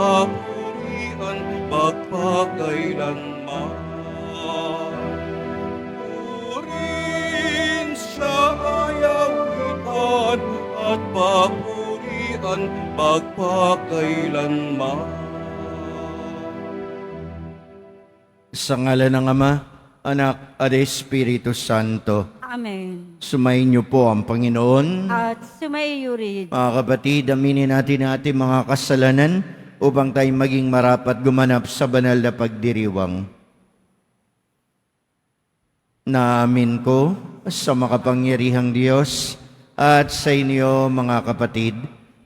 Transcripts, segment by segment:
papurihan magpakailanman. Purin siya ayawitan at papurihan magpakailanman. Sa ngalan ng Ama, Anak, at Espiritu Santo. Amen. Sumayin niyo po ang Panginoon. At sumaiyo rin. Mga kapatid, aminin natin ang ating mga kasalanan upang tayo maging marapat gumanap sa banal na pagdiriwang. Naamin ko sa makapangyarihang Diyos at sa inyo mga kapatid,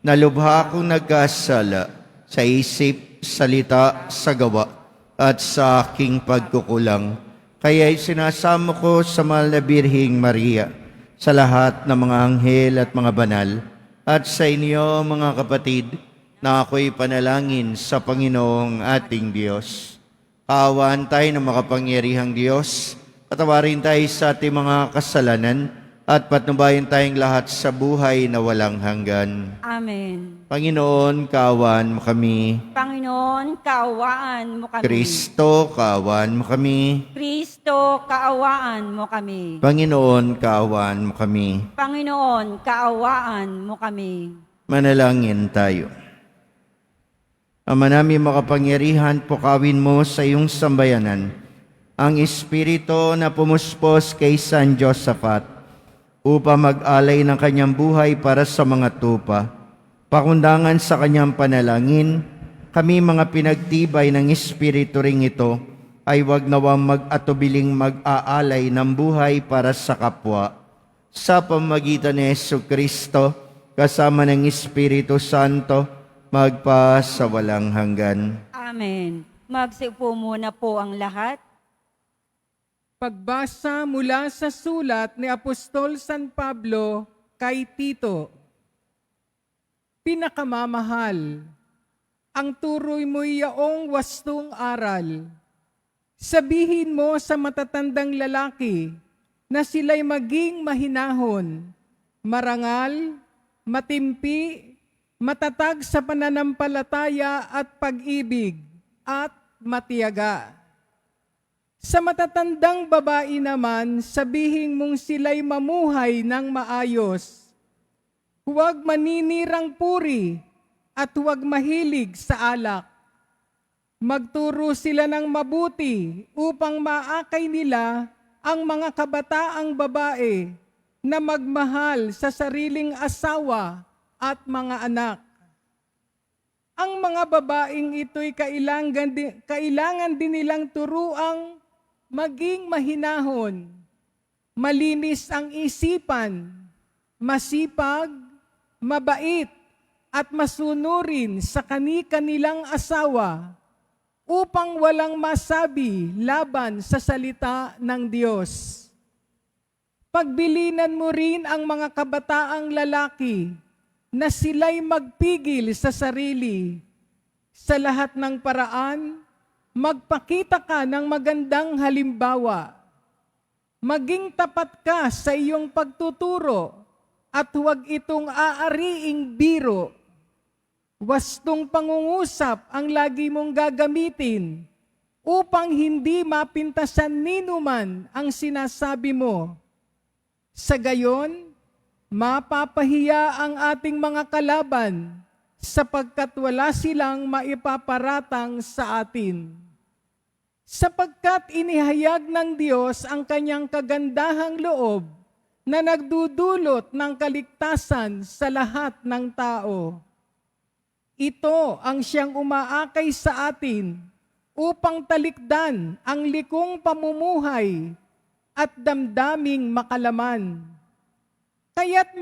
na lubha akong nagkasala sa isip, salita, sa gawa, at sa aking pagkukulang. Kaya'y sinasamo ko sa mahal na Birheng Maria, sa lahat ng mga anghel at mga banal, at sa inyo mga kapatid, na ako'y panalangin sa Panginoong ating Diyos. Kaawaan tayo ng makapangyarihang Diyos, patawarin tayo sa ating mga kasalanan, at patnubayan tayong lahat sa buhay na walang hanggan. Amen. Panginoon, kaawaan mo kami. Panginoon, kaawaan mo kami. Kristo, kaawaan mo kami. Kristo, kaawaan mo kami. Panginoon, kaawaan mo kami. Panginoon, kaawaan mo kami. Manalangin tayo. Ama namin makapangyarihan, pukawin mo sa iyong sambayanan ang Espiritu na pumuspos kay San Josaphat upang mag-alay ng kanyang buhay para sa mga tupa. Pakundangan sa kanyang panalangin, kami mga pinagtibay ng Espiritu ring ito ay wag nawang mag-atubiling mag-aalay ng buhay para sa kapwa. Sa pamamagitan ni Jesucristo, kasama ng Espiritu Santo, magpa sa walang hanggan. Amen. Magsiupo muna po ang lahat. Pagbasa mula sa sulat ni Apostol San Pablo kay Tito. Pinakamamahal, ang turoy mo'y yaong wastong aral. Sabihin mo sa matatandang lalaki na sila'y maging mahinahon, marangal, matimpi, matatag sa pananampalataya at pag-ibig, at matiyaga. Sa matatandang babae naman, sabihin mong sila'y mamuhay ng maayos. Huwag maninirang puri at huwag mahilig sa alak. Magturo sila ng mabuti upang maakay nila ang mga kabataang babae na magmahal sa sariling asawa at mga anak. Ang mga babaeng ito'y kailangan din nilang turuang maging mahinahon, malinis ang isipan, masipag, mabait, at masunurin sa kani-kanilang asawa upang walang masabi laban sa salita ng Diyos. Pagbilinan mo rin ang mga kabataang lalaki na sila'y magpigil sa sarili. Sa lahat ng paraan, magpakita ka ng magandang halimbawa. Maging tapat ka sa iyong pagtuturo at huwag itong aariing biro. Wastong pangungusap ang lagi mong gagamitin upang hindi mapintasan ninuman ang sinasabi mo. Sa gayon, mapapahiya ang ating mga kalaban sapagkat wala silang maipaparatang sa atin. Sapagkat inihayag ng Diyos ang kanyang kagandahang loob na nagdudulot ng kaligtasan sa lahat ng tao. Ito ang siyang umaakay sa atin upang talikdan ang likong pamumuhay at damdaming makalaman. Kaya't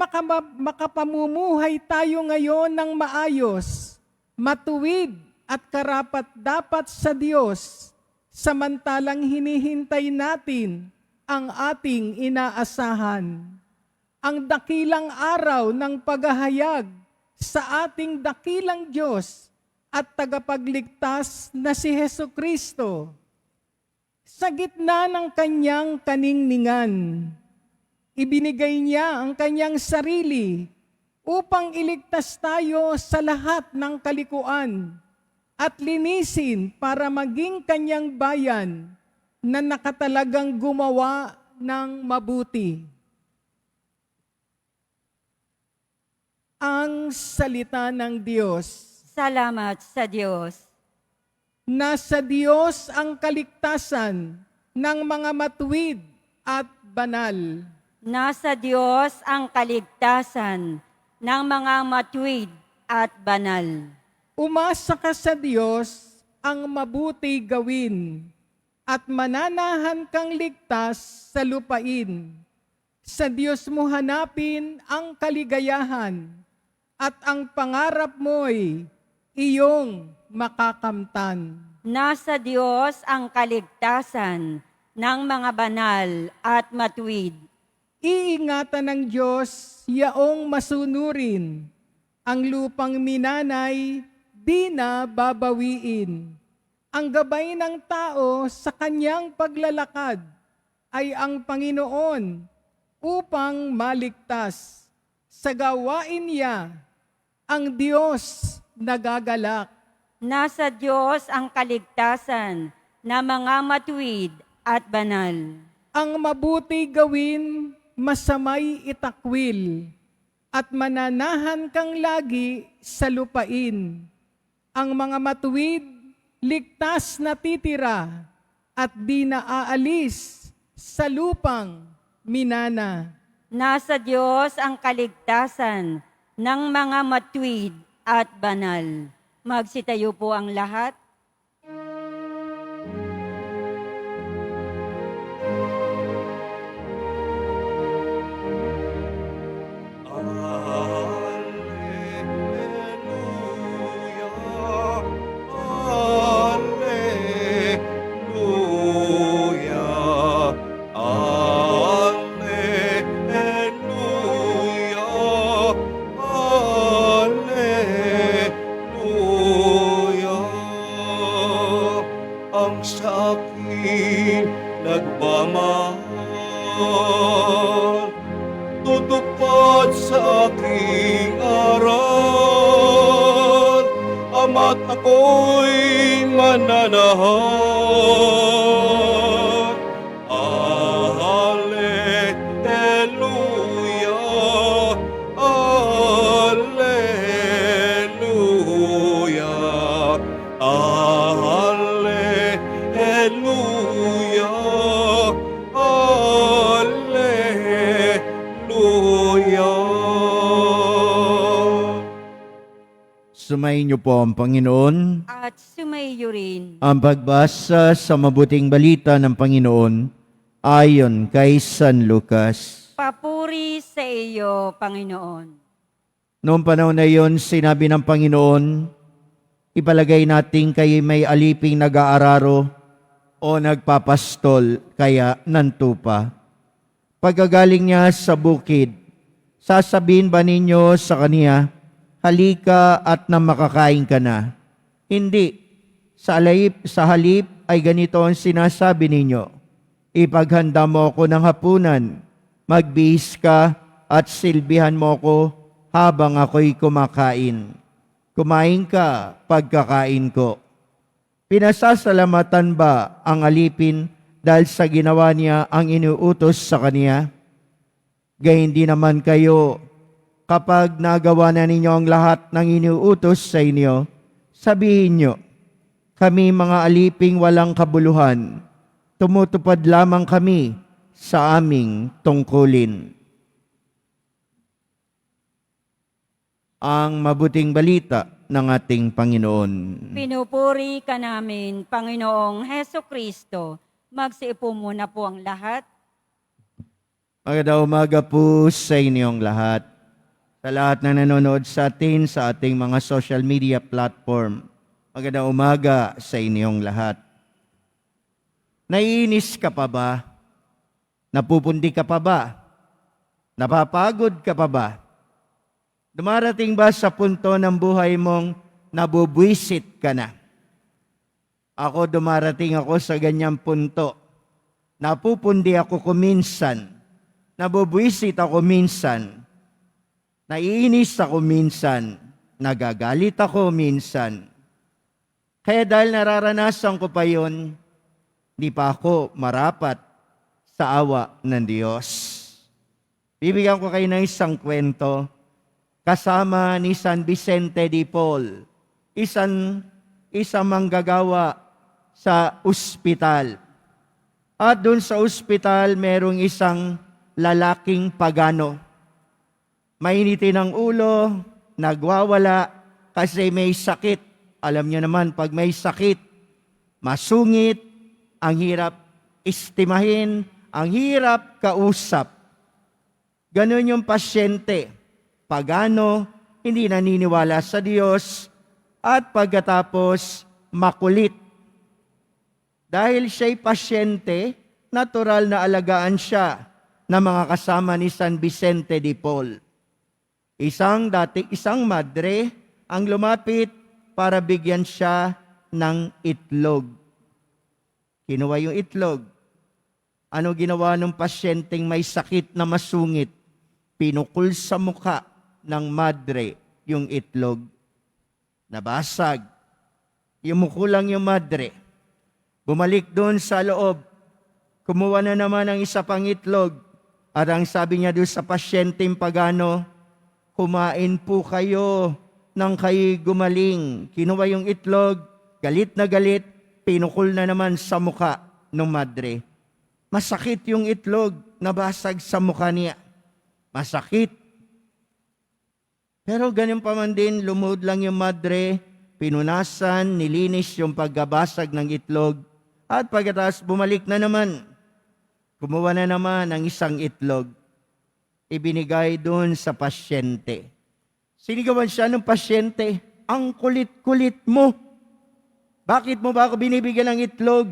makapamumuhay tayo ngayon ng maayos, matuwid at karapat-dapat sa Diyos, samantalang hinihintay natin ang ating inaasahan. Ang dakilang araw ng paghahayag sa ating dakilang Diyos at tagapagligtas na si Jesucristo. Sa gitna ng kanyang kaningningan, ibinigay niya ang kanyang sarili upang iligtas tayo sa lahat ng kalikuan at linisin para maging kanyang bayan na nakatalagang gumawa ng mabuti. Ang salita ng Diyos. Salamat sa Diyos. Nasa Diyos ang kaligtasan ng mga matuwid at banal. Nasa Diyos ang kaligtasan ng mga matuwid at banal. Umasa ka sa Diyos ang mabuti gawin at mananahan kang ligtas sa lupain. Sa Diyos mo hanapin ang kaligayahan at ang pangarap mo'y iyong makakamtan. Nasa Diyos ang kaligtasan ng mga banal at matuwid. Iingatan ng Diyos yaong masunurin. Ang lupang minanay, di na babawiin. Ang gabay ng tao sa kanyang paglalakad ay ang Panginoon upang maligtas. Sa gawain niya, ang Diyos nagagalak. Nasa Diyos ang kaligtasan ng mga matuwid at banal. Ang mabuti gawin, masamay itakwil, at mananahan kang lagi sa lupain. Ang mga matuwid, ligtas na titira, at di na aalis sa lupang minana. Nasa Diyos ang kaligtasan ng mga matuwid at banal. Magsitayo po ang lahat. Ang sa'kin nagmamahal, tutupad sa aking aral, ama't ako'y mananahan. Alleluia, alleluia, Alleluia, Alleluia. Sumayin niyo po ang Panginoon. At sumaiyo rin. Ang pagbasa sa mabuting balita ng Panginoon ayon kay San Lucas. Papuri sa iyo, Panginoon. Noong panahon na iyon, sinabi ng Panginoon, ipalagay natin kayo may aliping nag-aararo o nagpapastol, kaya nantupa. Pagkagaling niya sa bukid, sasabihin ba ninyo sa kaniya, halika at na makakain ka na? Hindi. Sa halip ay ganito ang sinasabi ninyo, ipaghanda mo ako ng hapunan, magbihis ka at silbihan mo ako habang ako'y kumakain. Kumain ka pagkakain ko. Pinasasalamatan ba ang alipin dahil sa ginawa niya ang inuutos sa kaniya? Gayun din naman kayo, kapag nagawa na ninyo ang lahat ng inuutos sa inyo, sabihin nyo, kami mga aliping walang kabuluhan, tumutupad lamang kami sa aming tungkulin. Ang mabuting balita ng ating Panginoon. Pinupuri ka namin, Panginoong Heso Kristo. Magsiupo muna po ang lahat. Magandang umaga po sa inyong lahat. Sa lahat na nanonood sa atin sa ating mga social media platform. Magandang umaga sa inyong lahat. Naiinis ka pa ba? Napupundi ka pa ba? Napapagod ka pa ba? Dumarating ba sa punto ng buhay mong nabubwisit ka na? Ako dumarating ako sa ganyang punto. Napupundi ako kuminsan. Nabubwisit ako minsan. Naiinis ako minsan. Nagagalit ako minsan. Kaya dahil nararanasan ko pa yun, di pa ako marapat sa awa ng Diyos. Bibigyan ko kayo ng isang kwento kasama ni San Vicente de Paul, isang manggagawa sa ospital. At doon sa ospital, merong isang lalaking pagano. Mainitin ang ulo, nagwawala kasi may sakit. Alam niyo naman, pag may sakit, masungit, ang hirap estimahin, ang hirap kausap. Ganon yung pasyente, pagano, hindi naniniwala sa Diyos, at pagkatapos makulit. Dahil siya'y pasyente, natural na alagaan siya ng mga kasama ni San Vicente de Paul. Isang madre ang lumapit para bigyan siya ng itlog. Kinuha yung itlog. Ano ginawa ng pasyenteng may sakit na masungit? Pinukul sa mukha ng madre yung itlog. Nabasag. Yumukulang yung madre. Bumalik doon sa loob. Kumuha na naman ng isa pang itlog. At ang sabi niya doon sa pasyenteng pagano, kumain po kayo nang kayo gumaling. Kinuha yung itlog, galit na galit, pinukul na naman sa mukha ng madre. Masakit yung itlog, nabasag sa mukha niya. Masakit. Pero ganun pa man din, lumuhod lang yung madre, pinunasan, nilinis yung pagkabasag ng itlog, at pagkatapos bumalik na naman. Kumuha na naman ng isang itlog. Ibinigay doon sa pasyente. Sinigawan siya ng pasyente, ang kulit-kulit mo. Bakit mo ba ako binibigyan ng itlog?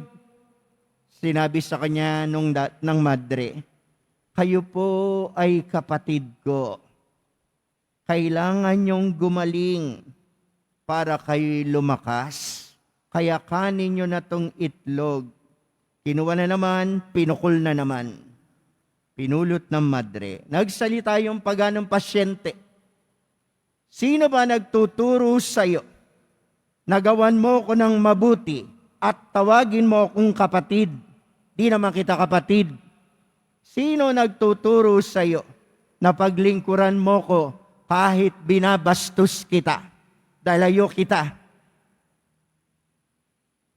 Sinabi sa kanya ng madre, kayo po ay kapatid ko. Kailangan niyong gumaling para kayo'y lumakas. Kaya kanin niyo na tong itlog. Kinuha na naman, pinukul na naman. Pinulot ng madre. Nagsalita yung paganong pasyente. Sino ba nagtuturo sa'yo? Nagawan mo ko ng mabuti at tawagin mo akong kapatid. Di naman kita kapatid. Sino nagtuturo sa'yo na paglingkuran mo ko kahit binabastos kita? Dahil ayaw kita.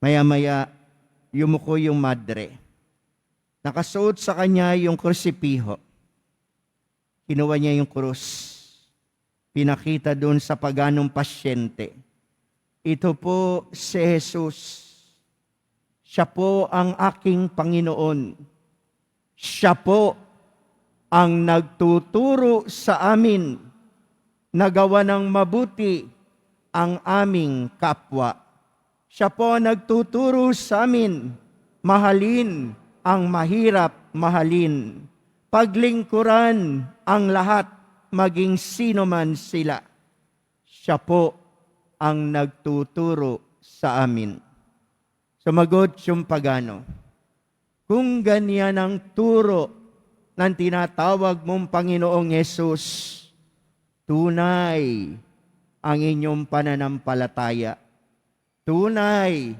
Maya-maya, yumuko yung madre. Nakasuot sa kanya yung krusipiho. Kinuha niya yung krus. Pinakita doon sa paganong pasyente. Ito po si Jesus. Siya po ang aking Panginoon. Siya po ang nagtuturo sa amin na gawa ng mabuti ang aming kapwa. Siya po ang nagtuturo sa amin mahalin ang mahirap mahalin. Paglingkuran ang lahat, maging sino man sila. Siya po ang nagtuturo sa amin. Sumagot yung pagano, kung ganyan ang turo ng tinatawag mong Panginoong Yesus, tunay ang inyong pananampalataya. Tunay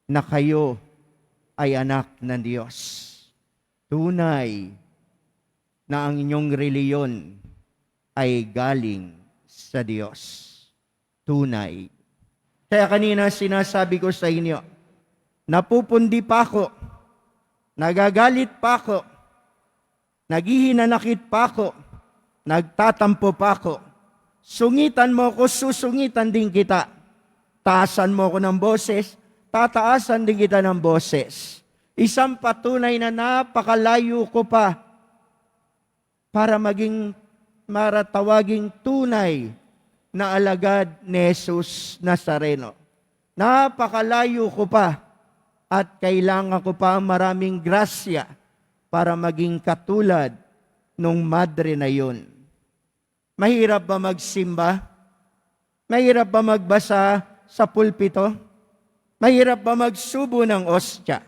na kayo ay anak ng Diyos. Tunay na ang inyong reliyon ay galing sa Diyos. Tunay. Kaya kanina sinasabi ko sa inyo, napupundi pa ako, nagagalit pa ako, naghihinanakit pa ako, nagtatampo pa ako. Sungitan mo ko, susungitan din kita. Taasan mo ko ng boses, tataasan din kita ng boses. Isang patunay na napakalayo ko pa para maging maratawaging tunay na alagad ni Jesus Nazareno. Napakalayo ko pa at kailangan ko pa maraming grasya para maging katulad nung madre na yun. Mahirap ba magsimba? Mahirap ba magbasa sa pulpito? Mahirap ba magsubo ng ostya?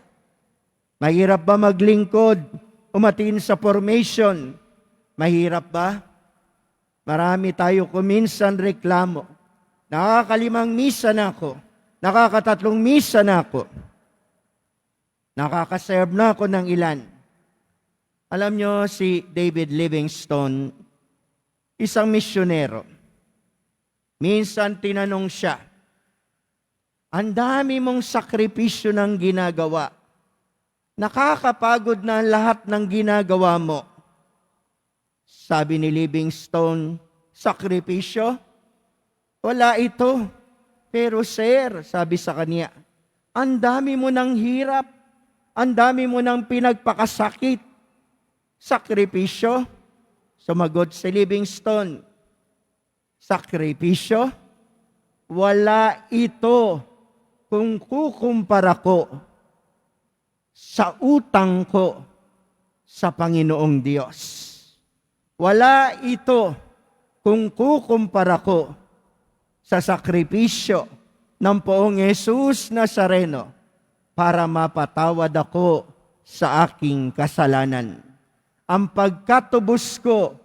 Mahirap ba maglingkod, umatin sa formation? Mahirap ba? Marami tayo kuminsan reklamo. Nakakalimang misa na ako. Nakakatatlong misa na ako. Nakakaserve na ako ng ilan. Alam nyo, si David Livingstone, isang misyonero. Minsan tinanong siya, ang dami mong sakripisyo ng ginagawa. Nakakapagod na lahat ng ginagawa mo. Sabi ni Livingstone, sakripisyo? Wala ito. Pero sir, sabi sa kanya, ang dami mo ng hirap, ang dami mo ng pinagpakasakit. Sakripisyo? Sumagot si Livingstone, sakripisyo? Wala ito kung kukumpara ko sa utang ko sa Panginoong Diyos. Wala ito kung kukumpara ko sa sakripisyo ng Poong Jesus Nazareno para mapatawad ako sa aking kasalanan. Ang pagkatubos ko,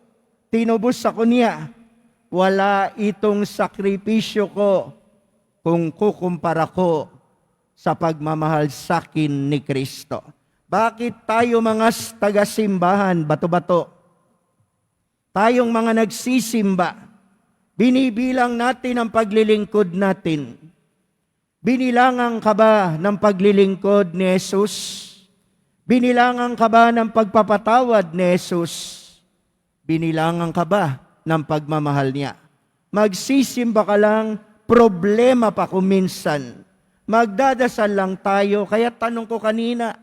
tinubos ako niya. Wala itong sakripisyo ko kung kukumpara ko sa pagmamahal sa akin ni Kristo. Bakit tayo mga taga-simbahan, bato-bato? Tayong mga nagsisimba, binibilang natin ang paglilingkod natin. Binilangan ka ba ng paglilingkod ni Jesus? Binilangan ka ba ng pagpapatawad ni Jesus? Binilangan ka ba ng pagmamahal niya? Magsisimba ka lang, problema pa kung minsan. Magdadasal lang tayo, kaya tanong ko kanina,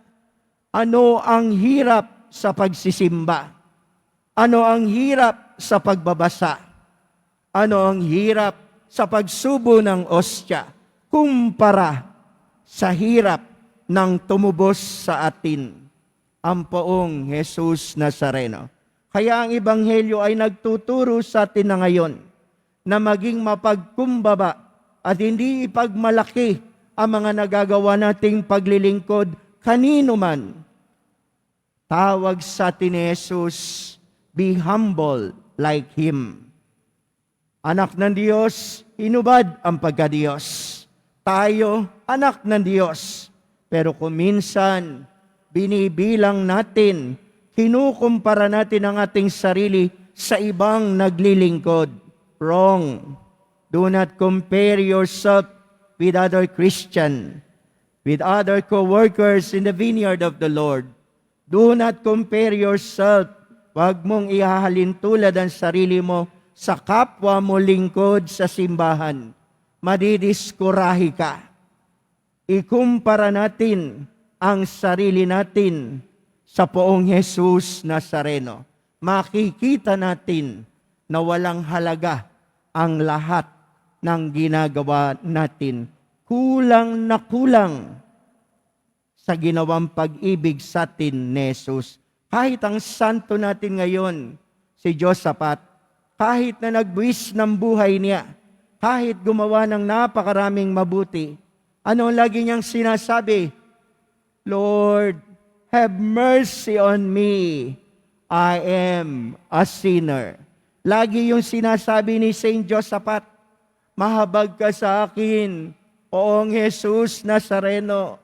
ano ang hirap sa pagsisimba? Ano ang hirap sa pagbabasa? Ano ang hirap sa pagsubo ng ostya? Kumpara sa hirap ng tumubos sa atin, ang Poong Jesus Nazareno. Kaya ang Ebanghelyo ay nagtuturo sa atin na ngayon na maging mapagkumbaba at hindi ipagmalaki ang mga nagagawa nating paglilingkod kanino man. Tawag sa atin ni Jesus, be humble like Him. Anak ng Diyos, inubad ang pagka-Diyos. Tayo, anak ng Diyos. Pero kung minsan, binibilang natin, kinukumpara natin ang ating sarili sa ibang naglilingkod. Wrong. Do not compare yourself with other Christian, with other co-workers in the vineyard of the Lord. Do not compare yourself. Huwag mong ihahalin tulad ang sarili mo sa kapwa mo lingkod sa simbahan. Madidiskurahi ka. Ikumpara natin ang sarili natin sa Poong Jesus Nazareno. Makikita natin na walang halaga ang lahat ng ginagawa natin. Kulang na kulang sa ginawang pag-ibig sa atin ni Jesus. Kahit ang santo natin ngayon, si Josaphat, kahit na nagbuwis ng buhay niya, kahit gumawa ng napakaraming mabuti, ano lagi niyang sinasabi? Lord, have mercy on me. I am a sinner. Lagi yung sinasabi ni Saint Josaphat, mahabag ka sa akin, Poong Jesus Nazareno.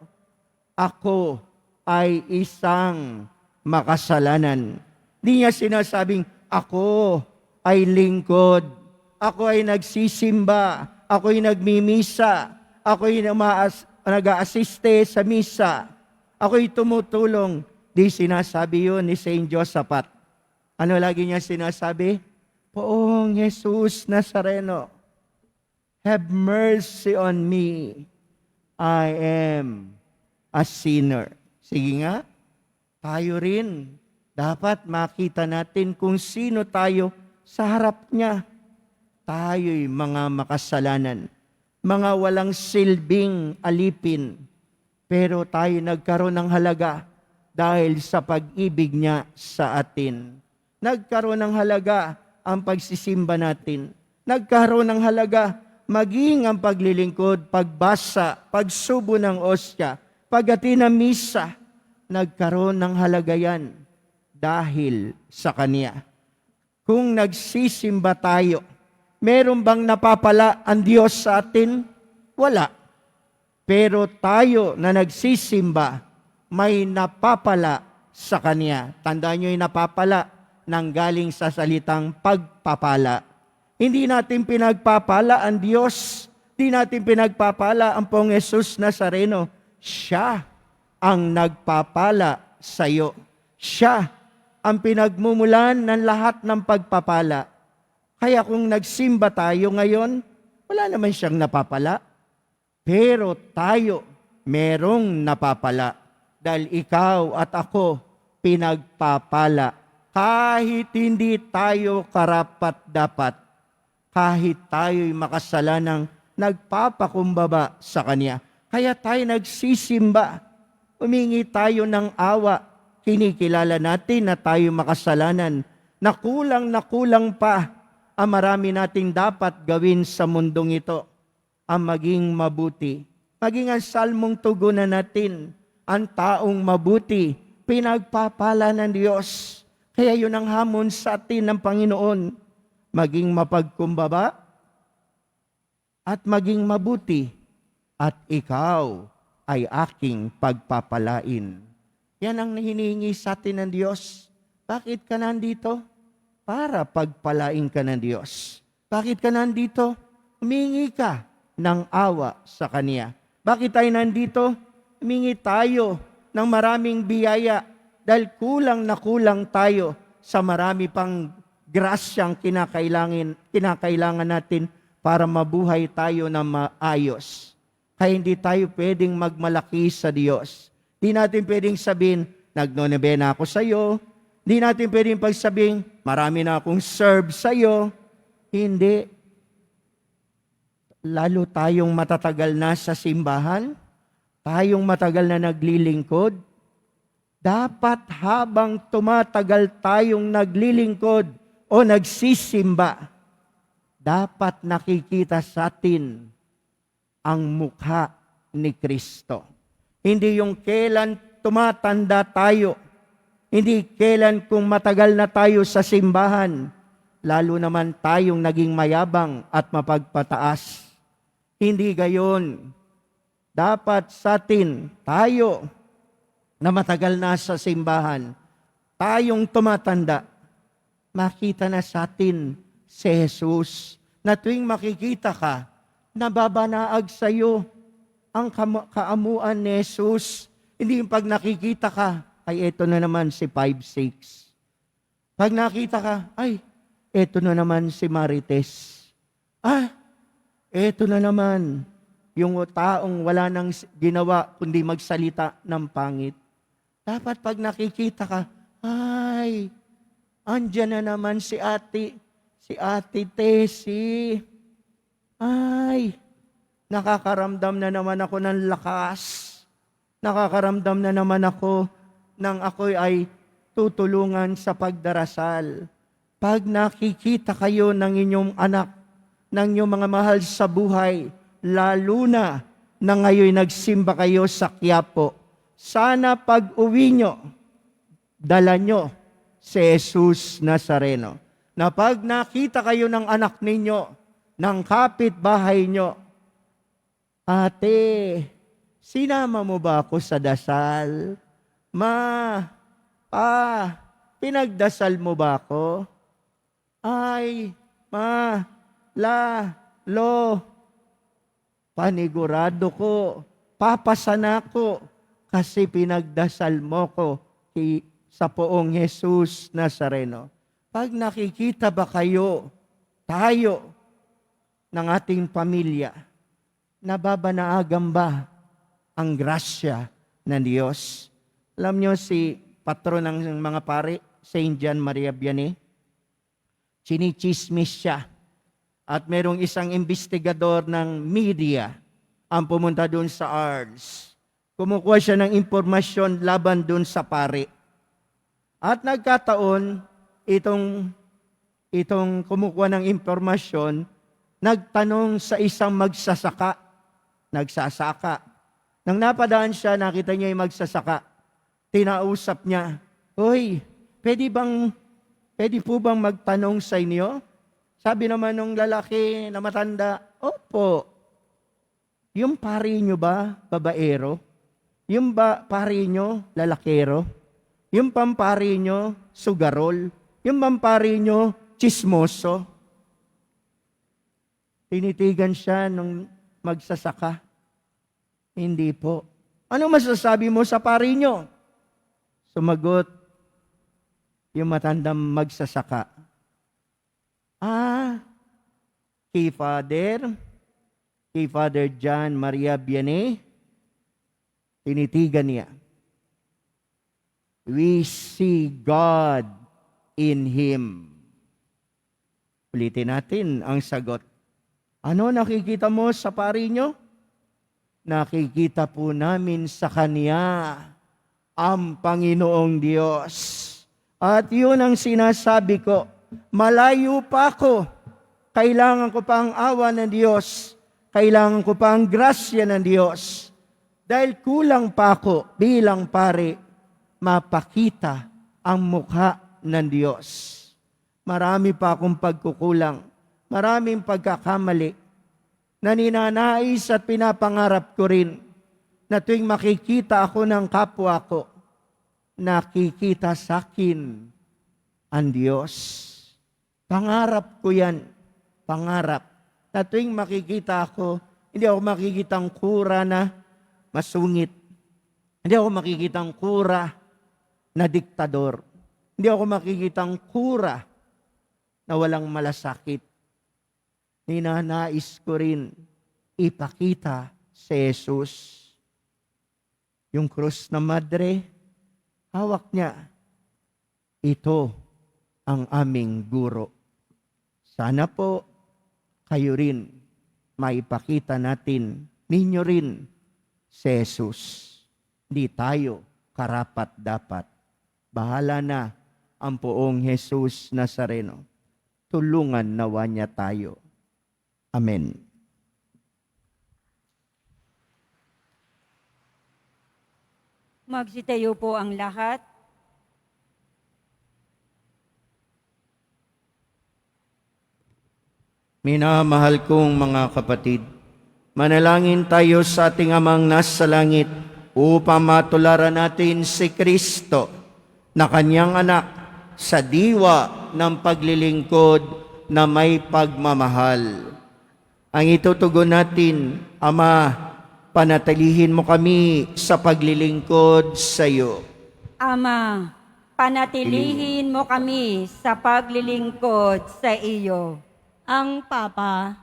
Ako ay isang makasalanan. Di niya sinasabing, ako ay lingkod, ako ay nagsisimba, ako ay nagmimisa, ako ay nag-aasiste sa misa, ako ay tumutulong. Di sinasabi yun ni Saint Josaphat. Ano lagi niya sinasabi? Poong Jesus Nazareno, have mercy on me. I am a sinner. Sige nga, tayo rin. Dapat makita natin kung sino tayo sa harap niya. Tayo'y mga makasalanan, mga walang silbing alipin. Pero tayo nagkaroon ng halaga dahil sa pag-ibig niya sa atin. Nagkaroon ng halaga ang pagsisimba natin. Nagkaroon ng halaga maging ang paglilingkod, pagbasa, pagsubo ng ostya, pagati ng misa. Nagkaroon ng halaga yan dahil sa Kanya. Kung nagsisimba tayo, meron bang napapala ang Diyos sa atin? Wala. pero tayo na nagsisimba, may napapala sa Kanya. Tandaan nyo yung napapala nang galing sa salitang pagpapala. Hindi natin pinagpapala ang Diyos. Hindi natin pinagpapala ang Pong Jesus Nazareno. Siya ang nagpapala sa iyo. Siya ang pinagmumulan ng lahat ng pagpapala. Kaya kung nagsimba tayo ngayon, wala naman siyang napapala. Pero tayo, merong napapala. Dahil ikaw at ako, pinagpapala. Kahit hindi tayo karapat-dapat, kahit tayo'y makasalanang nagpapakumbaba sa Kanya. Kaya tayo nagsisimba, humingi tayo ng awa, kinikilala natin na tayo makasalanan, na kulang pa ang marami nating dapat gawin sa mundong ito, ang maging mabuti. Maging ang salmong tugunan natin, ang taong mabuti, pinagpapala ng Diyos. Kaya yun ang hamon sa atin ng Panginoon, maging mapagkumbaba at maging mabuti, at ikaw ay aking pagpapalain. Yan ang hinihingi sa atin ng Diyos. Bakit ka nandito? Para pagpalain ka ng Diyos. Bakit ka nandito? Humingi ka ng awa sa Kanya. Bakit tayo nandito? Humingi tayo ng maraming biyaya dahil kulang na kulang tayo sa marami pang grasyang kinakailangan natin para mabuhay tayo na maayos. Kaya hindi tayo pwedeng magmalaki sa Diyos. Hindi natin pwedeng sabihin, nagnonobena ako sa iyo. Hindi natin pwedeng pagsabihin, marami na akong serve sa iyo. Hindi. Lalo tayong matatagal na sa simbahan, tayong matagal na naglilingkod, dapat habang tumatagal tayong naglilingkod o nagsisimba, dapat nakikita sa atin ang mukha ni Kristo. Hindi yung kailan tumatanda tayo, hindi kailan kung matagal na tayo sa simbahan, lalo naman tayong naging mayabang at mapagpataas. Hindi gayon. Dapat sa atin, tayo na matagal na sa simbahan, tayong tumatanda, makita na sa atin si Jesus, na tuwing makikita ka, nababanaag sa iyo ang kaamuan ni Jesus. Hindi yung pag nakikita ka, ay eto na naman si 5'6". Pag nakita ka, ay, eto na naman si Marites. Eto na naman yung taong wala nang ginawa kundi magsalita ng pangit. Dapat pag nakikita ka, ay, andyan na naman si Ate Tessie. Ay, nakakaramdam na naman ako ng lakas. Nakakaramdam na naman ako nang ako ay tutulungan sa pagdarasal. Pag nakikita kayo ng inyong anak, ng inyong mga mahal sa buhay, lalo na ngayon nagsimba kayo sa Quiapo, sana pag-uwi nyo, dala nyo si Jesus Nazareno. Na pag nakita kayo ng anak ninyo, ng kapitbahay nyo, Ate, sinama mo ba ako sa dasal? Ma, Pa, pinagdasal mo ba ako? Ay, Ma, La, Lo, panigurado ko, papasana ko, kasi pinagdasal mo ko sa poong Jesus Nazareno. Pag nakikita ba kayo, tayo, ng ating pamilya, nababanaagan ba ang grasya ng Diyos? Alam nyo si patron ng mga pare, Saint John Maria Vianney, chinichismis siya. At merong isang investigador ng media ang pumunta doon sa Ars. Kumukuha siya ng impormasyon laban doon sa pare. At nagkataon, itong kumukuha ng impormasyon, nagtanong sa isang nagsasaka. Nang napadaan siya, nakita niya yung magsasaka. Tinausap niya, "Hoy, pwede po bang magtanong sa inyo?" Sabi naman ng lalaki na matanda, "Opo." Yung pari nyo ba, babaero? Yung pari nyo, lalakero? Yung pampari nyo, sugarol? Yung pampari nyo, chismoso? Tinitigan siya nung magsasaka. Hindi po. Ano masasabi mo sa pari nyo? Sumagot yung matandang magsasaka. Kay Father John Maria Vianney, tinitigan niya. We see God in Him. Ulitin natin ang sagot. Ano nakikita mo sa pari nyo? Nakikita po namin sa Kanya ang Panginoong Diyos. At yun ang sinasabi ko, malayo pa ako. Kailangan ko pa ang awa ng Diyos. Kailangan ko pa ang grasya ng Diyos. Dahil kulang pa ako bilang pare, mapakita ang mukha ng Diyos. Marami pa akong pagkukulang. Maraming pagkakamali na ninanais at pinapangarap ko rin na tuwing makikita ako ng kapwa ko, nakikita sa akin ang Diyos. Pangarap ko yan. Pangarap. Na tuwing makikita ako, hindi ako makikitang kura na masungit. Hindi ako makikitang kura na diktador. Hindi ako makikitang kura na walang malasakit. Ninanais ko rin ipakita si Jesus. Yung krus na madre, hawak niya. Ito ang aming guro. Sana po kayo rin maipakita natin, ninyo rin si Jesus. Di tayo karapat dapat. Bahala na ang poong Jesus Nazareno. Tulungan nawa niya tayo. Amen. Magsitayo po ang lahat. Minamahal kong mga kapatid, manalangin tayo sa ating Amang nasa langit upang matularan natin si Kristo na Kanyang anak sa diwa ng paglilingkod na may pagmamahal. Ang itutugon natin, Ama, panatilihin mo kami sa paglilingkod sa iyo. Ama, panatilihin mo kami sa paglilingkod sa iyo. Ang Papa,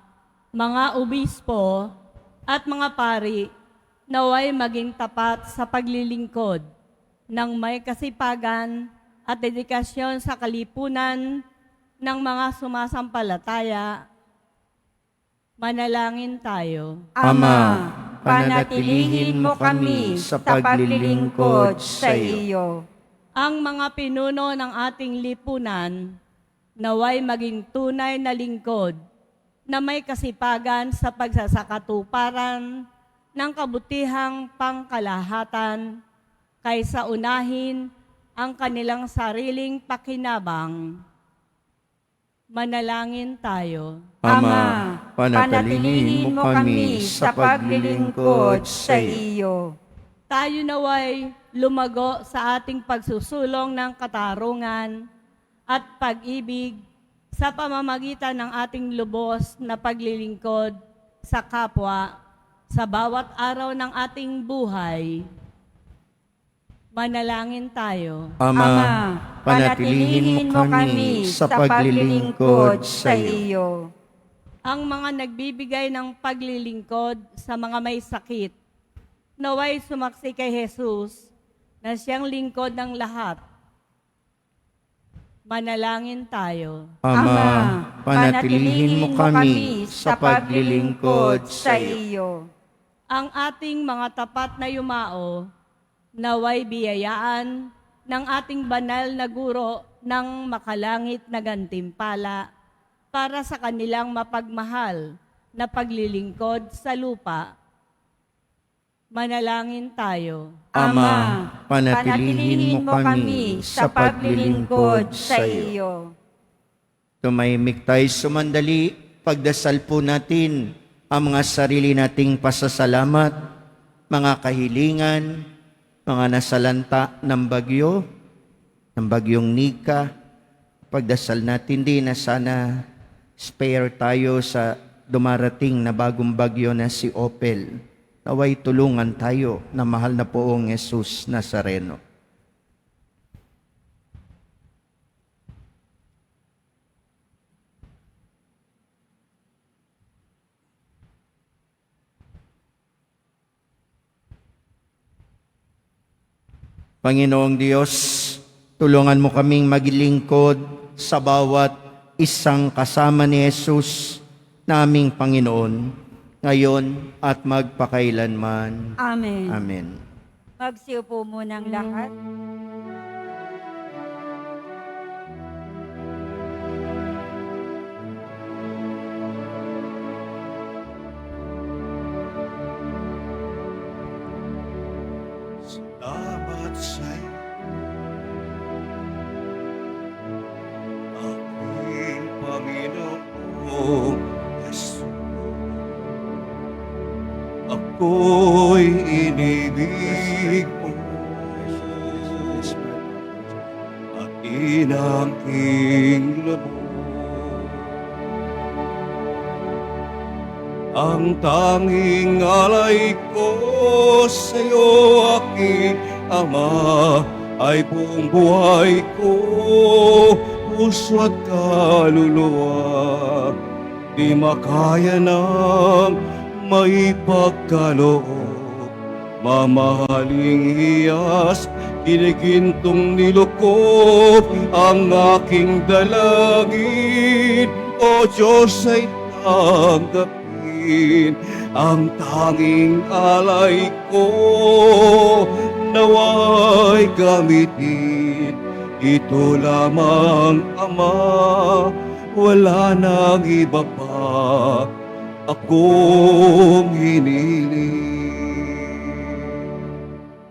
mga obispo, at mga pari naway maging tapat sa paglilingkod ng may kasipagan at dedikasyon sa kalipunan ng mga sumasampalataya. Manalangin tayo. Ama, panatilihin mo kami sa paglilingkod sa iyo. Ang mga pinuno ng ating lipunan naway maging tunay na lingkod na may kasipagan sa pagsasakatuparan ng kabutihang pangkalahatan kaysa unahin ang kanilang sariling pakinabang. Manalangin tayo. Ama, panatilihin mo kami sa paglilingkod sa iyo. Tayo naway lumago sa ating pagsusulong ng katarungan at pag-ibig sa pamamagitan ng ating lubos na paglilingkod sa kapwa sa bawat araw ng ating buhay. Manalangin tayo. Ama, panatilihin mo kami sa paglilingkod sa iyo. Ang mga nagbibigay ng paglilingkod sa mga may sakit, naway sumaksi kay Jesus na siyang lingkod ng lahat. Manalangin tayo. Ama, panatilihin mo kami sa paglilingkod sa iyo. Ang ating mga tapat na yumao, naway biyayaan ng ating banal na guro ng makalangit na gantimpala para sa kanilang mapagmahal na paglilingkod sa lupa. Manalangin tayo. Ama, panatilihin mo kami sa paglilingkod sa iyo. Tumahimik tayo sumandali, pagdasal po natin ang mga sarili nating pasasalamat, mga kahilingan, mga nasalanta ng bagyong Nika. Pagdasal natin din na sana spare tayo sa dumarating na bagong bagyo na si Opel. Naway tulungan tayo na mahal na poong Jesus Nazareno. Panginoong Diyos, tulungan mo kaming maglingkod sa bawat isang kasama ni Jesus naming Panginoon, ngayon at magpakailanman. Amen. Amen. Magsiupo munang lahat. Salamat sa'yo, aking Panginoong Yesus. Ako'y inibig mo at inangking loob. Ang tanging alay ko sa'yo, aking Ama, ay buong buhay ko, puso at kaluluwa. Di makaya ng maipagkaloob, mamahaling hiyas, kinigintong nilukop ang aking dalangin. O Diyos ay tanggapin ang tanging alay ko, naway gamitin. Ito lamang, Ama, wala nang iba pa akong hiniling.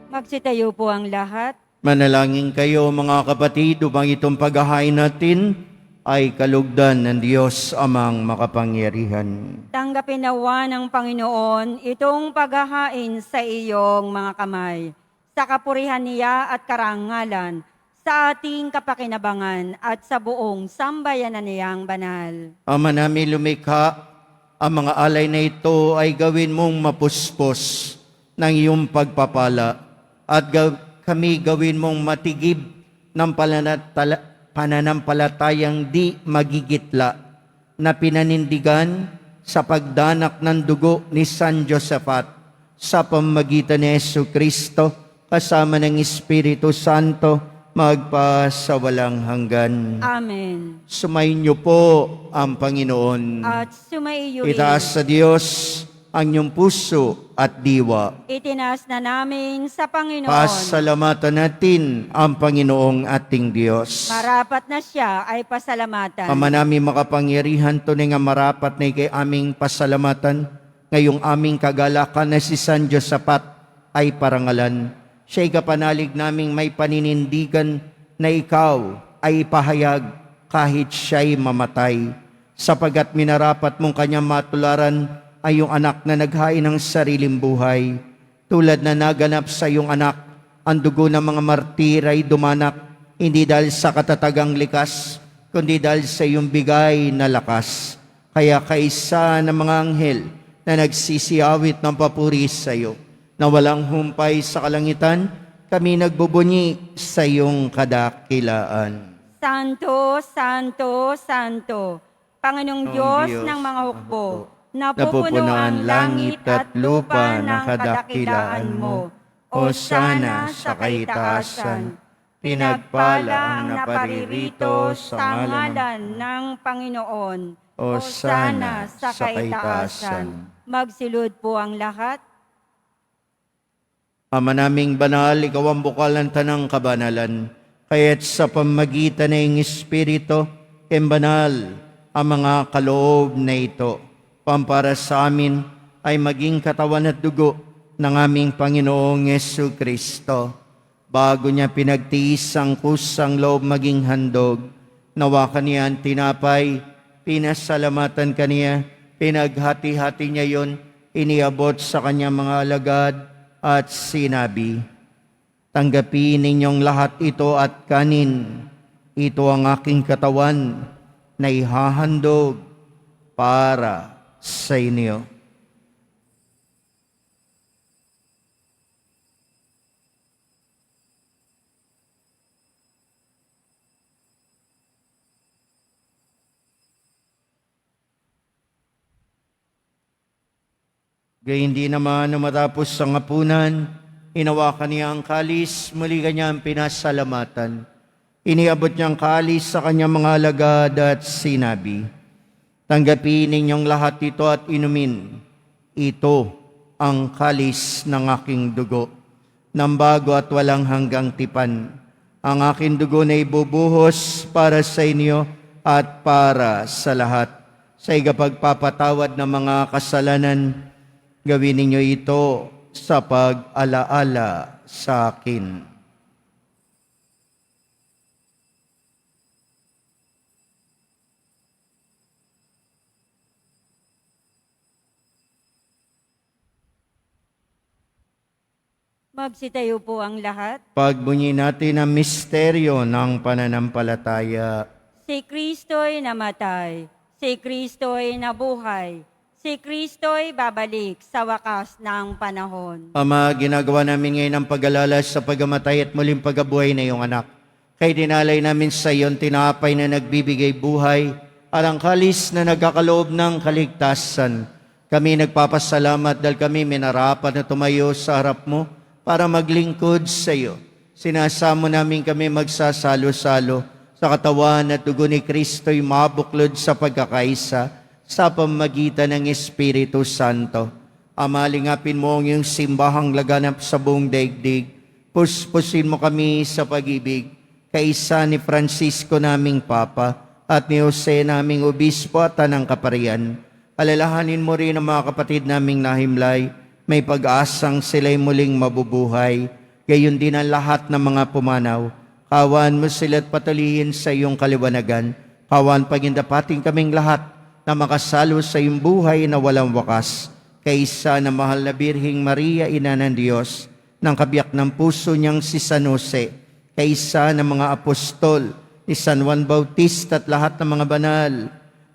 Magsitayo po ang lahat. Manalangin kayo mga kapatid upang itong paghahain natin ay kalugdan ng Diyos amang makapangyarihan. Tanggapin nawa ng Panginoon itong paghahain sa iyong mga kamay, sa kapurihan niya at karangalan, sa ating kapakinabangan at sa buong sambayanan niyang banal. Ama namin lumikha, ang mga alay na ito ay gawin mong mapuspos ng iyong pagpapala at kami gawin mong matigib ng pananampalatayang di magigitla na pinanindigan sa pagdanak ng dugo ni San Josaphat sa pamamagitan ni Jesucristo kasama ng Espiritu Santo magpasawalang hanggan. Amen. Sumayin niyo po ang Panginoon. At sumaiyo rin. Itaas sa Diyos ang inyong puso at diwa. Itinaas na namin sa Panginoon. Pasalamatan natin ang Panginoong ating Diyos. Marapat na siya ay pasalamatan. Ama namin makapangyarihan, tunay nga marapat na ikay aming pasalamatan. Ngayong aming kagalakan na si San Josaphat ay parangalan. Siya'y kapanalig naming may paninindigan na ikaw ay ipahayag kahit siya'y mamatay. Sapagat minarapat mong kanyang matularan ay yung anak na naghain ng sariling buhay. Tulad na naganap sa iyong anak, ang dugo ng mga martir ay dumanak, hindi dahil sa katatagang likas, kundi dahil sa iyong bigay na lakas. Kaya kaisa ng mga anghel na nagsisiyawit ng papuri sa iyo, na walang humpay sa kalangitan, kami nagbubunyi sa iyong kadakilaan. Santo, Santo, Santo, Panginoong Diyos ng mga hukbo, napupuno ang langit at lupa ng kadakilaan mo. Hosana sa kaitaasan. Pinagpala ang naparirito sa ngalan ng Panginoon. Hosana sa kaitaasan. Magsilud po ang lahat. Ama naming banal, ikaw ang bukal ng tanang kabanalan. Kaya't sa pamagitan ng Espiritu, banal ang mga kaloob na ito. Pampara sa amin ay maging katawan at dugo ng aming Panginoong Jesucristo. Bago niya pinagtiis ang kusang loob maging handog, nawa kaniya ang tinapay, pinasalamatan kaniya, Pinaghati-hati niya yon, iniabot sa kanyang mga alagad at sinabi, "Tanggapin ninyong lahat ito at kanin. Ito ang aking katawan na ihahandog para sa inyo." Gayun din naman nung matapos ang hapunan, hinawakan niya ang kalis, muli kanyang pinasalamatan. Iniabot niya ang kalis sa kanyang mga alagad at sinabi, "Tanggapin ninyong lahat ito at inumin. Ito ang kalis ng aking dugo, ng bago at walang hanggang tipan. Ang aking dugo na ibubuhos para sa inyo at para sa lahat. Sa igapagpapatawad ng mga kasalanan, gawin ninyo ito sa pag-alaala sa akin." Magsitayo po ang lahat. Pagbunyi natin ang misteryo ng pananampalataya. Si Kristo'y namatay, si Kristo'y nabuhay, si Kristo'y babalik sa wakas ng panahon. Ama, ginagawa namin ngayon ang pag-alala sa pagamatay at muling pagabuhay na iyong anak. Kay dinalay namin sa iyon tinapay na nagbibigay buhay at ang kalis na nagkakaloob ng kaligtasan. Kami nagpapasalamat dahil kami minarapat na tumayo sa harap mo para maglingkod sa iyo. Sinasamo namin kami magsasalo-salo sa katawan at dugo ni Kristo'y mabuklod sa pagkakaisa sa pamamagitan ng Espiritu Santo. Ama, lingapin mo ang iyong simbahang laganap sa buong daigdig. Puspusin mo kami sa pag-ibig, kaisa ni Francisco naming Papa at ni Jose naming Obispo at Tanang Kaparian. Alalahanin mo rin ang mga kapatid naming nahimlay, may pag-asang sila'y muling mabubuhay. Gayon din ang lahat ng mga pumanaw. Kawan mo sila't patuloyin sa iyong kaliwanagan. Kawan pagindapating kaming lahat na makasalo sa iyong buhay na walang wakas. Kaisa na mahal na Birhing Maria, Ina ng Diyos, ng kabiyak ng puso niyang si San Jose, kaisa ng mga apostol, ni San Juan Bautista at lahat ng mga banal,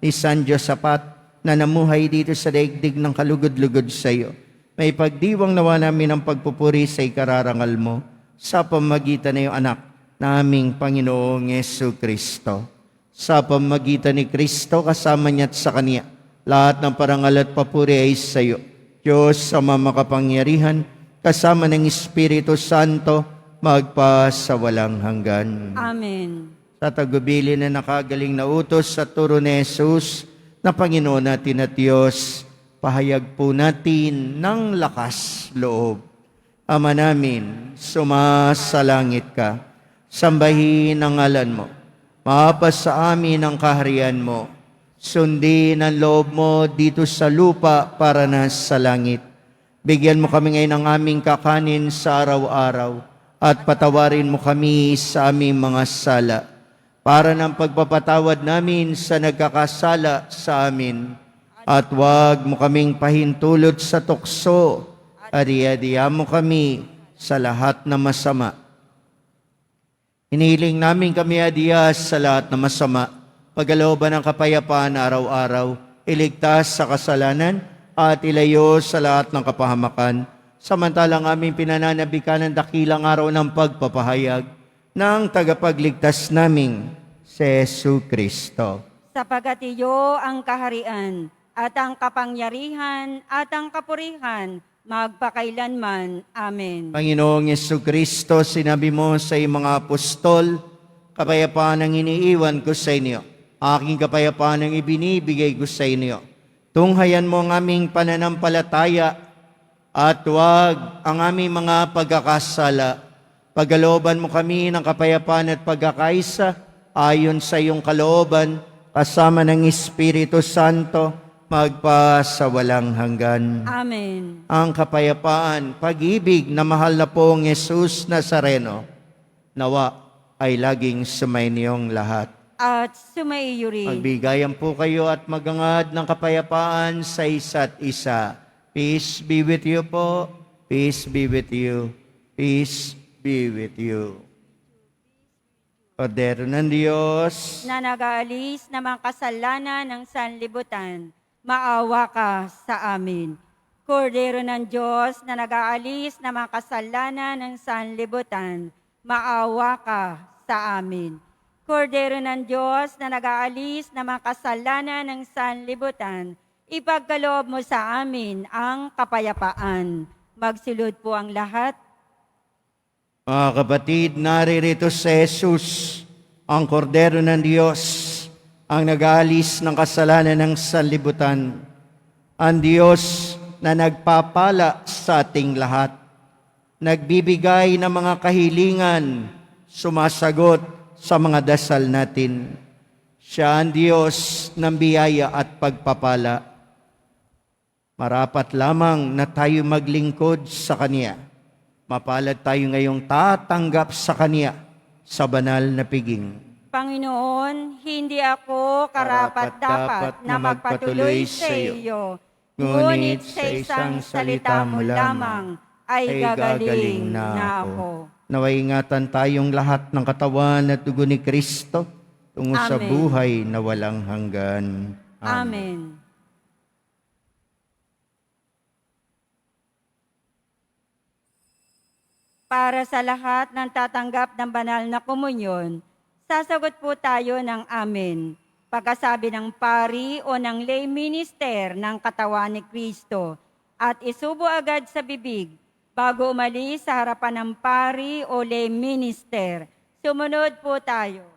ni San Josaphat na namuhay dito sa daigdig ng kalugod-lugod sa iyo. May pagdiwang nawa namin ang pagpupuri sa ikararangal mo sa pamamagitan ng iyong anak na aming Panginoong Yesu Kristo. Sa pamamagitan ni Kristo, kasama niya at sa Kanya, lahat ng parangal at papuri ay sa iyo. Diyos, Ama makapangyarihan, kasama ng Espiritu Santo, magpa sa walang hanggan. Amen. Sa tagubilin na nakagaling na utos sa turo ni Jesus, na Panginoon natin at Diyos, pahayag po natin ng lakas loob. Ama namin, sumasalangit ka, sambahin ang ngalan mo, maapas sa amin ang kaharian mo, sundin ang loob mo dito sa lupa para na sa langit. Bigyan mo kami ngayon ng aming kakanin sa araw-araw at patawarin mo kami sa aming mga sala para ng pagpapatawad namin sa nagkakasala sa amin. At huwag mo kaming pahintulot sa tukso at iadiya mo kami sa lahat na masama. Hinihiling namin kami adiya sa lahat na masama, pagkalooban ng kapayapaan araw-araw, iligtas sa kasalanan at ilayo sa lahat ng kapahamakan, samantalang aming pinananabikan ng dakilang araw ng pagpapahayag ng tagapagligtas naming si Jesu Kristo. Sapagat iyo ang kaharian at ang kapangyarihan at ang kapurihan magpakailanman. Amen. Panginoong Yesu Kristo, sinabi mo sa iyong mga apostol, kapayapaan ang iniiwan ko sa inyo, aking kapayapaan ang ibinibigay ko sa inyo. Tunghayan mo ang aming pananampalataya at huwag ang aming mga pagkakasala. Pagkalooban mo kami ng kapayapaan at pagkakaisa ayon sa iyong kalooban, kasama ng Espiritu Santo, magpa sa walang hanggan. Amen. Ang kapayapaan, pag-ibig na mahal na pong Jesus Nazareno, nawa ay laging sumainiyong lahat. at sumaiyo rin. Magbigayan po kayo at magangad ng kapayapaan sa isa't isa. Peace be with you po. Peace be with you. Peace be with you. Kordero ng Diyos, Na nag-aalis ng mga kasalanan ng sanlibutan, maawa ka sa amin. Kordero ng Diyos na nag-aalis ng mga kasalanan ng sanlibutan, maawa ka sa amin. Kordero ng Diyos na nag-aalis ng mga kasalanan ng sanlibutan, ipagkaloob mo sa amin ang kapayapaan. Magsilod po ang lahat. mga kapatid, naririto si Jesus, ang Kordero ng Diyos, ang nag-aalis ng kasalanan ng sanlibutan, ang Diyos na nagpapala sa ating lahat, nagbibigay ng mga kahilingan, sumasagot sa mga dasal natin. Siya ang Diyos ng biyaya at pagpapala. Marapat lamang na tayo maglingkod sa Kanya. Mapalad tayo ngayong tatanggap sa Kanya sa banal na piging. Panginoon, hindi ako karapat-dapat na magpatuloy sa iyo, ngunit sa isang salita mo lamang ay gagaling na ako. Naway ingatan tayong lahat ng katawan at dugo ni Kristo tungo sa Amen. buhay na walang hanggan. Amen. Para sa lahat ng tatanggap ng banal na komunyon, sasagot po tayo ng amen. Pagkasabi ng pari o ng lay minister ng katawan ni Kristo at isubo agad sa bibig bago umalis sa harapan ng pari o lay minister. Sumunod po tayo.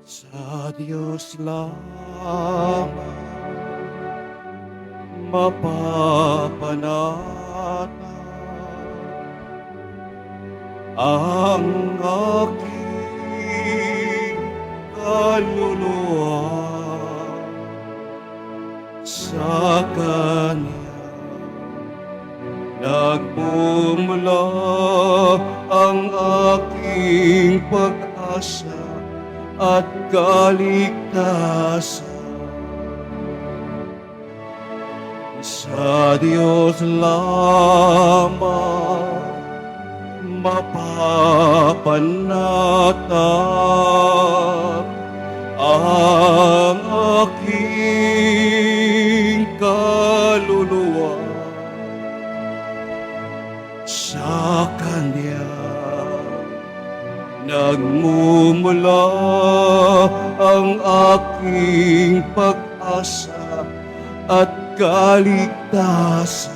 Sa Diyos lamang mapapanata ang aking kaluluwa. Sa Kanya nagmumula ang aking pag-asa at kaligtasan. Sa Diyos lamang mapapanatag ang aking kaluluwa. Sa Kanya nagmumula ang aking pag-asa at kaligtasan.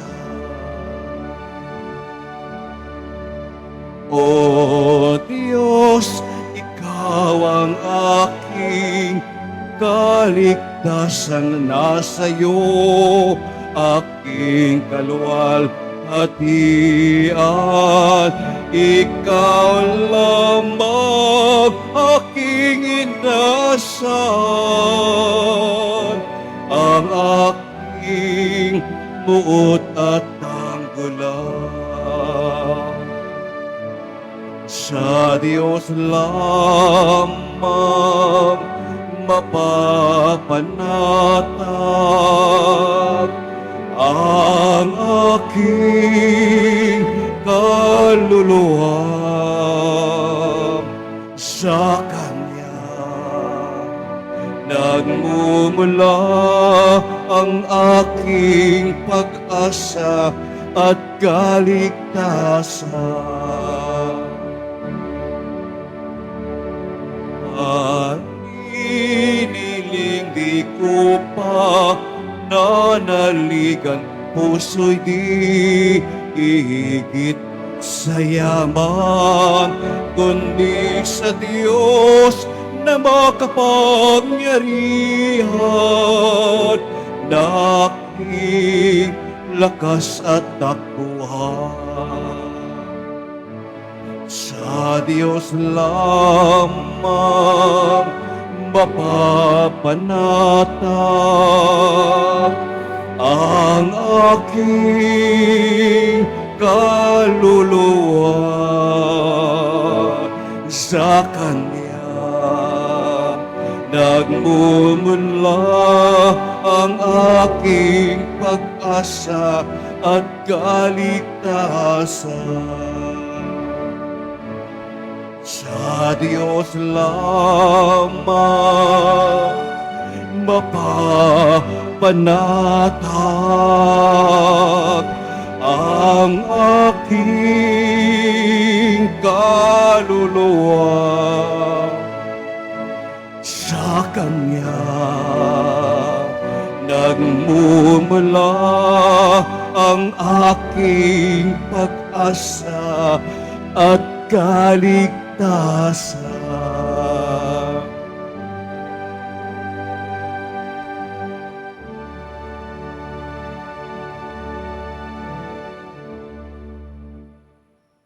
O Diyos, Ikaw ang aking kaligtasan. Nasa iyo aking kaluwalhatian. Ikaw lamang aking inasal, ang aking buot at tanggulan. Sa Diyos lamang mapapanatag ang aking kaluluwa. Sa Kanya nagmumula ang aking pag-asa at kaligtasan. Iniling di ko pa nanaligan, puso'y di ihigit sa yaman, kundi sa Diyos na makapangyarihan, na aking lakas at takbuhan. Sa Sa Diyos lamang mapapanatag ang aking kaluluwa. Sa Kanya nagmumula ang aking pag-asa at kaligtasan. Sa Diyos lamang mapapanatag ang aking kaluluwa. Sa Kanya nagmumula ang aking pag-asa at kaligtasan.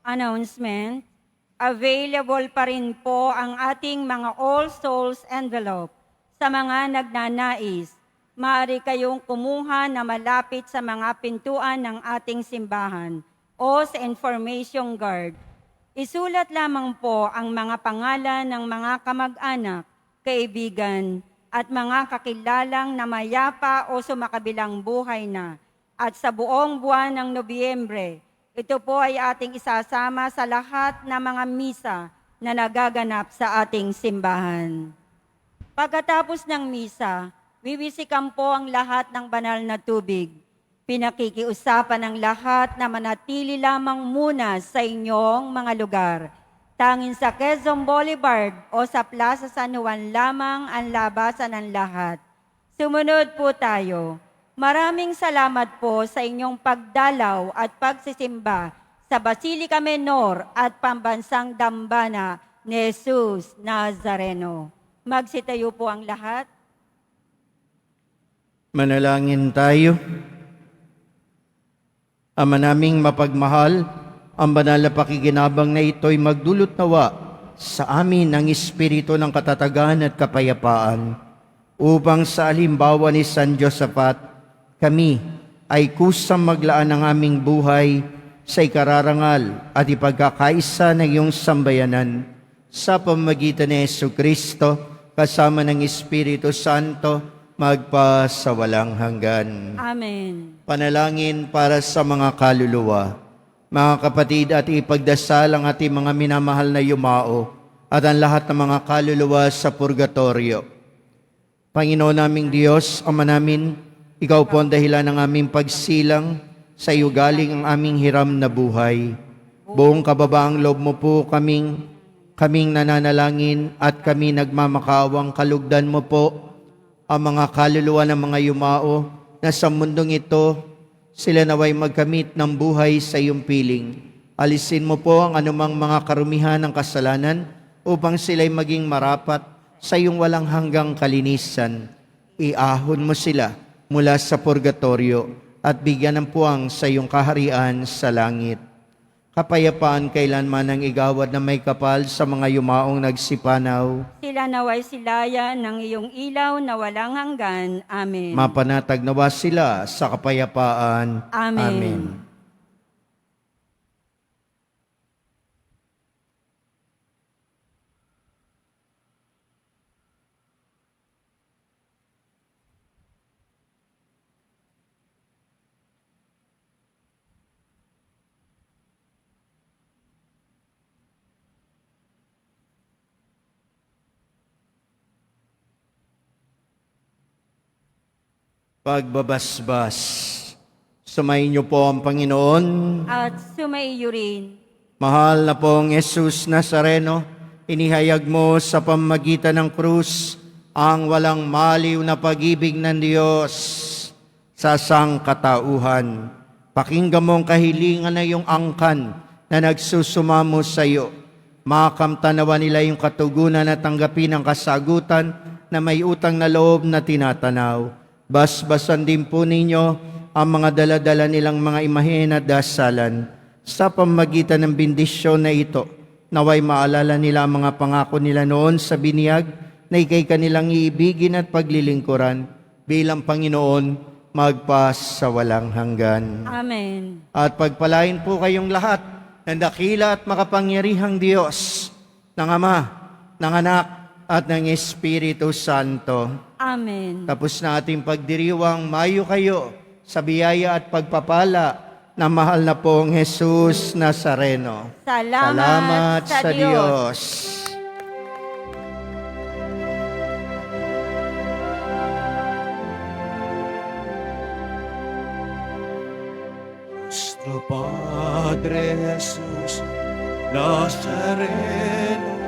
Announcement, available pa rin po ang ating mga All Souls envelope sa mga nagnanais. Maaari kayong kumuha na malapit sa mga pintuan ng ating simbahan o sa information guard. Isulat lamang po ang mga pangalan ng mga kamag-anak, kaibigan, at mga kakilalang na mayapa o sumakabilang buhay na. At sa buong buwan ng Nobyembre, ito po ay ating isasama sa lahat ng mga misa na nagaganap sa ating simbahan. Pagkatapos ng misa, wiwisikan po ang lahat ng banal na tubig. Pinakikiusapan ng lahat na manatili lamang muna sa inyong mga lugar. Tanging sa Quezon Boulevard o sa Plaza San Juan lamang ang labasan ng lahat. Sumunod po tayo. Maraming salamat po sa inyong pagdalaw at pagsisimba sa Basilica Menor at Pambansang Dambana ni Jesus Nazareno. Magsitayo po ang lahat. Manalangin tayo. Ama naming mapagmahal, ang banal na pakikinabang na ito'y magdulot nawa sa amin ng espiritu ng katatagan at kapayapaan, upang sa halimbawa ni San Josaphat, kami ay kusang maglaan ng aming buhay sa ikararangal at ipagkakaisa ng iyong sambayanan sa pamamagitan ni Jesucristo kasama ng Espiritu Santo magpasawalang hanggan. Amen. Panalangin para sa mga kaluluwa. Mga kapatid, at ipagdasal ang ating mga minamahal na yumao at ang lahat ng mga kaluluwa sa purgatorio. Panginoon naming Diyos, Ama namin, Ikaw po ang dahilan ng aming pagsilang, sa iyo galing ang aming hiram na buhay. Buong kababaang loob mo po kaming nananalangin at kami nagmamakawang kalugdan mo po ang mga kaluluwa ng mga yumao na sa mundong ito, sila naway magkamit ng buhay sa iyong piling. Alisin mo po ang anumang mga karumihan ng kasalanan upang sila'y maging marapat sa iyong walang hanggang kalinisan. Iahon mo sila mula sa purgatorio at bigyan ng puwang sa iyong kaharian sa langit. Kapayapaan kailanman ang igawad na may kapal sa mga yumaong nagsipanaw. Sila naway silaya ng iyong ilaw na walang hanggan. Amen. Mapanatag nawa sila sa kapayapaan. Amen. Amen. Pagbabasbas. Sumayin niyo po ang Panginoon. At sumaiyo rin. Mahal na pong Jesus Nazareno, inihayag mo sa pamamagitan ng krus ang walang maliw na pag-ibig ng Diyos sa sangkatauhan. Pakinggan mo ang kahilingan na iyong angkan na nagsusumamo sa iyo. Makamtanawa nila yung katugunan at tanggapin ang kasagutan na may utang na loob na tinatanaw. Basbasan din po ninyo ang mga daladala nilang mga imahen at dasalan sa pamamagitan ng bendisyon na ito. Naway maalala nila ang mga pangako nila noon sa biniyag na ikay kanilang iibigin at paglilingkuran bilang Panginoon magpas sa walang hanggan. Amen. At pagpalain po kayong lahat ng dakila at makapangyarihang Diyos, ng Ama, ng Anak, at ng Espiritu Santo. Amen. Tapos na ating pagdiriwang, mayo kayo sa biyaya at pagpapala na mahal na pong Jesus Nazareno. Salamat sa Diyos. Nuestro Padre Jesús Nazareno,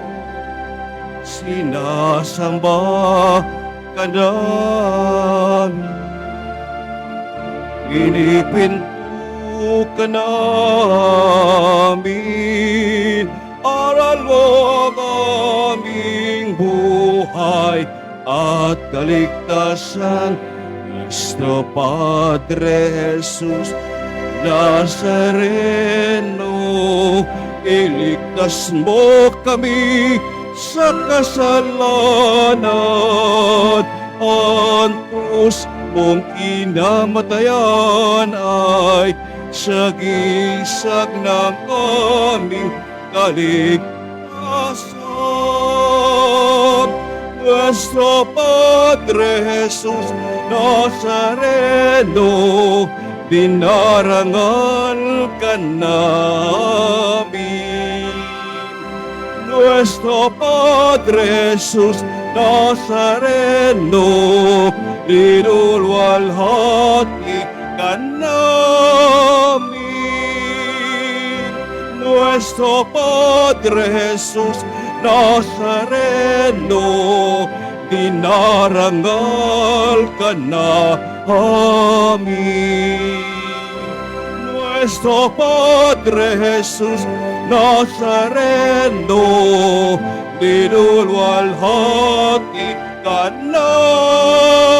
sinasamba ka namin, pinipinto ka namin, aral mo ang aming buhay at kaligtasan. Nuestro Padre Jesus Nazareno, iligtas mo kami sa kasalanan. Ang krus mong kinamatayan ay sagisag ng aming kaligtasan. Nuestro Padre Jesus Nazareno, dinarangal ka namin. Nuestro Padre Jesus Nazareno, inulwalhati ka namin. Nuestro Padre Jesus Nazareno, dinarangal ka namin. Nuestro Padre Jesus Nazareno, dinulwalhati ka namin.